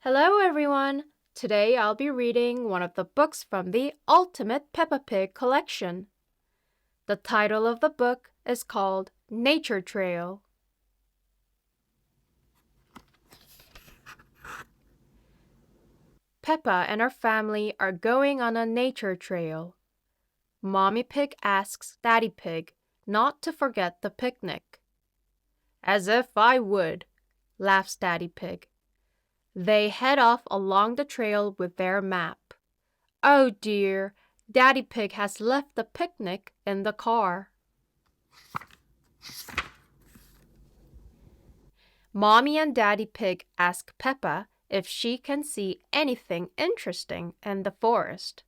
Hello everyone! Today I'll be reading one of the books from the Ultimate Peppa Pig collection. The title of the book is called Nature Trail. Peppa and her family are going on a nature trail. Mommy Pig asks Daddy Pig not to forget the picnic. As if I would, laughs Daddy Pig. They head off along the trail with their map. Oh dear, Daddy Pig has left the picnic in the car. Mommy and Daddy Pig ask Peppa if she can see anything interesting in the forest.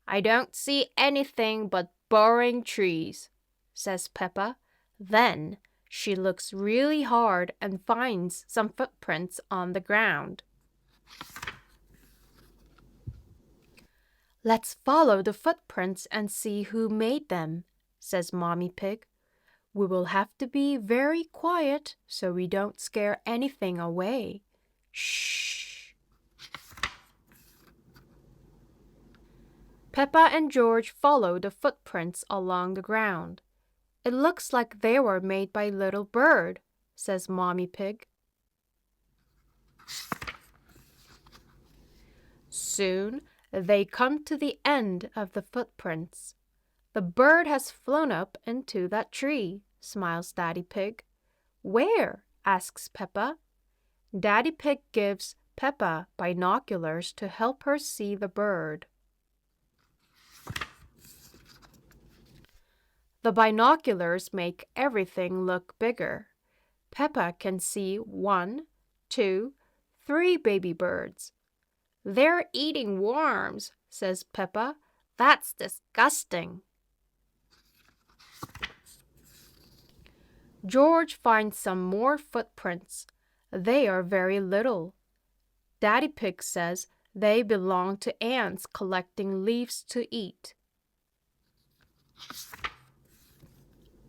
I don't see anything but boring trees, says Peppa. Then she looks really hard and finds some footprints on the ground. Let's follow the footprints and see who made them, says Mommy Pig. We will have to be very quiet so we don't scare anything away. Shh. Peppa and George follow the footprints along the ground. It looks like they were made by Little Bird, says Mommy Pig. Soon they come to the end of the footprints. The bird has flown up into that tree, smiles Daddy Pig. Where? Asks Peppa. Daddy Pig gives Peppa binoculars to help her see the bird. The binoculars make everything look bigger. Peppa can see 1, 2, 3 baby birds. They're eating worms, says Peppa. That's disgusting. George finds some more footprints. They are very little. Daddy Pig says they belong to ants collecting leaves to eat.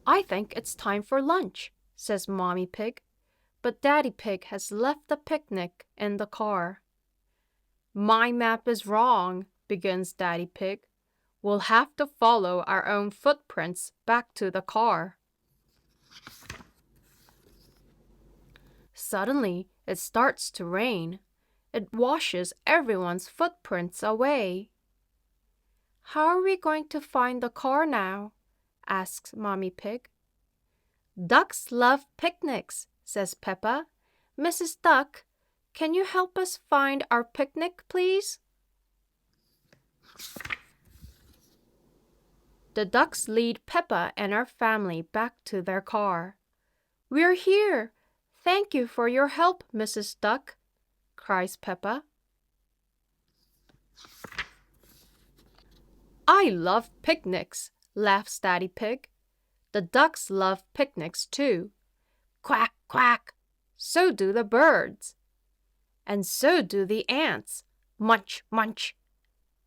I think it's time for lunch, says Mommy Pig. But Daddy Pig has left the picnic in the car. My map is wrong, begins Daddy Pig. We'll have to follow our own footprints back to the car. Suddenly, it starts to rain. It washes everyone's footprints away. How are we going to find the car now? Asks Mommy Pig. Ducks love picnics, says Peppa. Mrs. Duck, can you help us find our picnic, please? The ducks lead Peppa and her family back to their car. We're here. Thank you for your help, Mrs. Duck, cries Peppa. I love picnics, laughs Daddy Pig. The ducks love picnics too. Quack, quack. So do the birds. And so do the ants. Munch, munch.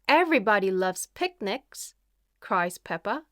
Everybody loves picnics, cries Peppa.